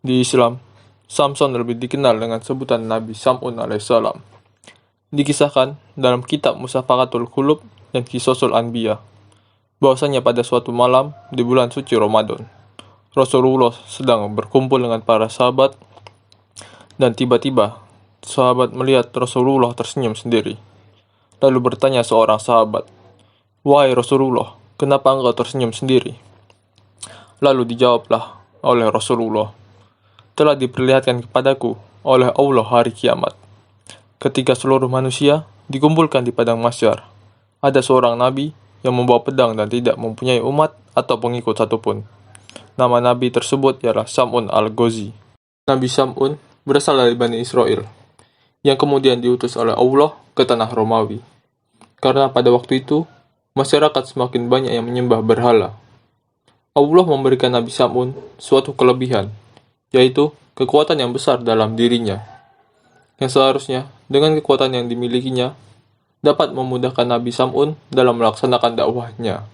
Di Islam, Samson lebih dikenal dengan sebutan Nabi Sam'un alaihissalam. Dikisahkan dalam kitab Musafakatul Qulub dan Qisosul Anbiya, bahwasanya pada suatu malam di bulan suci Ramadan, Rasulullah sedang berkumpul dengan para sahabat dan tiba-tiba sahabat melihat Rasulullah tersenyum sendiri. Lalu bertanya seorang sahabat, "Wahai Rasulullah, kenapa engkau tersenyum sendiri?" Lalu dijawablah oleh Rasulullah, "Telah diperlihatkan kepadaku oleh Allah hari kiamat. Ketika seluruh manusia dikumpulkan di padang mahsyar, ada seorang nabi yang membawa pedang dan tidak mempunyai umat atau pengikut satupun. Nama nabi tersebut ialah Sam'un al-Ghazi." Nabi Sam'un berasal dari Bani Israel, yang kemudian diutus oleh Allah ke tanah Romawi. Karena pada waktu itu, masyarakat semakin banyak yang menyembah berhala. Allah memberikan Nabi Sam'un suatu kelebihan, yaitu kekuatan yang besar dalam dirinya, yang seharusnya dengan kekuatan yang dimilikinya dapat memudahkan Nabi Sam'un dalam melaksanakan dakwahnya.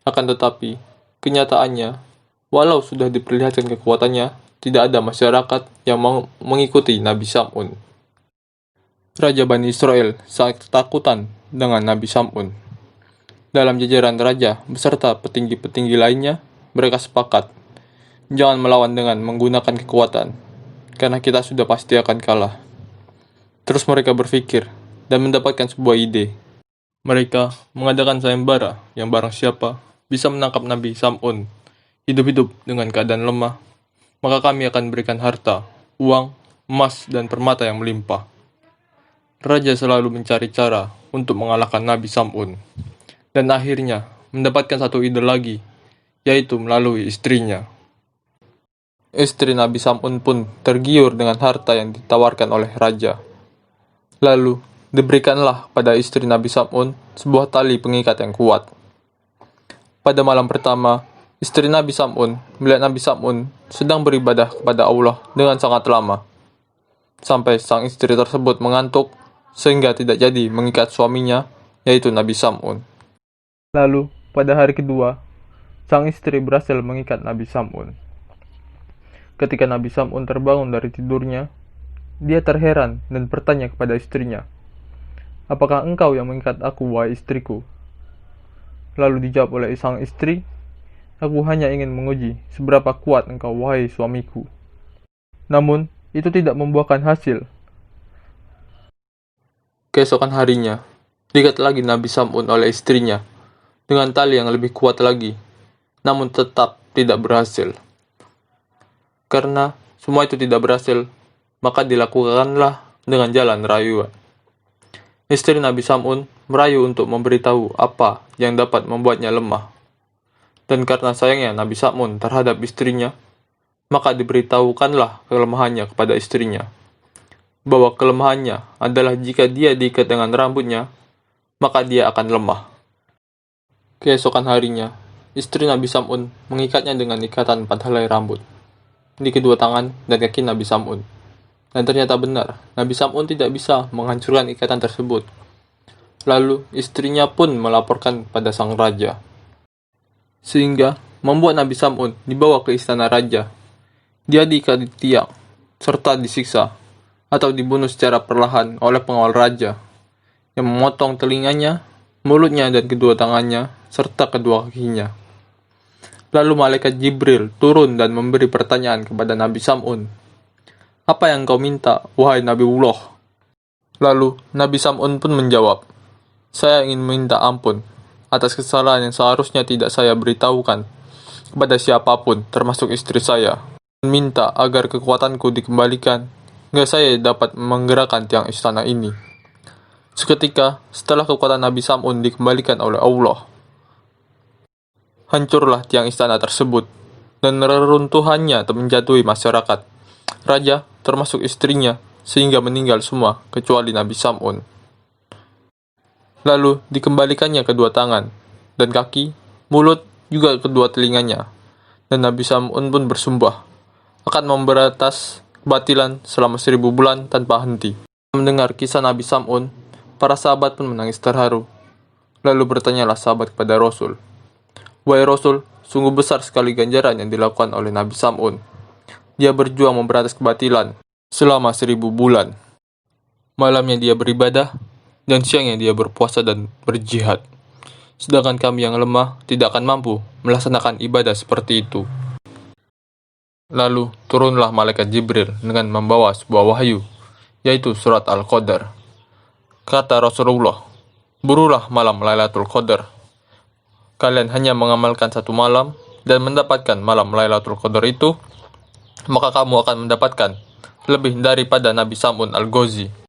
Akan tetapi, kenyataannya, walau sudah diperlihatkan kekuatannya, tidak ada masyarakat yang mau mengikuti Nabi Sam'un. Raja Bani Israel sangat ketakutan dengan Nabi Sam'un. Dalam jajaran raja beserta petinggi-petinggi lainnya, mereka sepakat, jangan melawan dengan menggunakan kekuatan, karena kita sudah pasti akan kalah. Terus mereka berpikir dan mendapatkan sebuah ide. Mereka mengadakan sayembara yang barang siapa bisa menangkap Nabi Sam'un hidup-hidup dengan keadaan lemah, maka kami akan berikan harta, uang, emas, dan permata yang melimpah. Raja selalu mencari cara untuk mengalahkan Nabi Sam'un, dan akhirnya mendapatkan satu ide lagi, yaitu melalui istrinya. Istri Nabi Sam'un pun tergiur dengan harta yang ditawarkan oleh raja. Lalu diberikanlah pada istri Nabi Sam'un sebuah tali pengikat yang kuat. Pada malam pertama, istri Nabi Sam'un melihat Nabi Sam'un sedang beribadah kepada Allah dengan sangat lama, sampai sang istri tersebut mengantuk sehingga tidak jadi mengikat suaminya, yaitu Nabi Sam'un. Lalu, pada hari kedua, sang istri berhasil mengikat Nabi Sam'un. Ketika Nabi Sam'un terbangun dari tidurnya, dia terheran dan bertanya kepada istrinya, "Apakah engkau yang mengikat aku, wahai istriku?" Lalu dijawab oleh sang istri, "Aku hanya ingin menguji seberapa kuat engkau, wahai suamiku." Namun, itu tidak membuahkan hasil. Keesokan harinya, diikat lagi Nabi Sam'un oleh istrinya dengan tali yang lebih kuat lagi, namun tetap tidak berhasil. Karena semua itu tidak berhasil, maka dilakukanlah dengan jalan rayuan. Istri Nabi Sam'un merayu untuk memberitahu apa yang dapat membuatnya lemah. Dan karena sayangnya Nabi Sam'un terhadap istrinya, maka diberitahukanlah kelemahannya kepada istrinya, bahwa kelemahannya adalah jika dia diikat dengan rambutnya, maka dia akan lemah. Keesokan harinya, istri Nabi Sam'un mengikatnya dengan ikatan 4 helai rambut di kedua tangan dan kaki Nabi Sam'un. Dan ternyata benar, Nabi Sam'un tidak bisa menghancurkan ikatan tersebut. Lalu istrinya pun melaporkan pada sang raja, sehingga membuat Nabi Sam'un dibawa ke istana raja. Dia diikat di tiang, serta disiksa atau dibunuh secara perlahan oleh pengawal raja, yang memotong telinganya, mulutnya, dan kedua tangannya, serta kedua kakinya. Lalu malaikat Jibril turun dan memberi pertanyaan kepada Nabi Sam'un, "Apa yang kau minta, wahai Nabiullah?" Lalu Nabi Sam'un pun menjawab, "Saya ingin meminta ampun atas kesalahan yang seharusnya tidak saya beritahukan kepada siapapun, termasuk istri saya, dan minta agar kekuatanku dikembalikan hingga saya dapat menggerakkan tiang istana ini." Seketika setelah kekuatan Nabi Sam'un dikembalikan oleh Allah, hancurlah tiang istana tersebut, dan reruntuhannya menjatuhi masyarakat, raja termasuk istrinya, sehingga meninggal semua kecuali Nabi Sam'un. Lalu dikembalikannya kedua tangan dan kaki, mulut, juga kedua telinganya, dan Nabi Sam'un pun bersumpah akan memberantas kebatilan selama 1000 bulan tanpa henti. Mendengar kisah Nabi Sam'un, para sahabat pun menangis terharu. Lalu bertanyalah sahabat kepada Rasul, "Wahai Rasul, sungguh besar sekali ganjaran yang dilakukan oleh Nabi Sam'un. Dia berjuang memberantas kebatilan selama 1000 bulan. Malamnya dia beribadah, dan siangnya dia berpuasa dan berjihad. Sedangkan kami yang lemah tidak akan mampu melaksanakan ibadah seperti itu. Lalu turunlah malaikat Jibril dengan membawa sebuah wahyu, yaitu surat Al-Qadar. Kata Rasulullah, "Burulah malam Lailatul Qadar. Kalian hanya mengamalkan satu malam dan mendapatkan malam Lailatul Qadar itu, maka kamu akan mendapatkan lebih daripada Nabi Sam'un Al-Ghazi."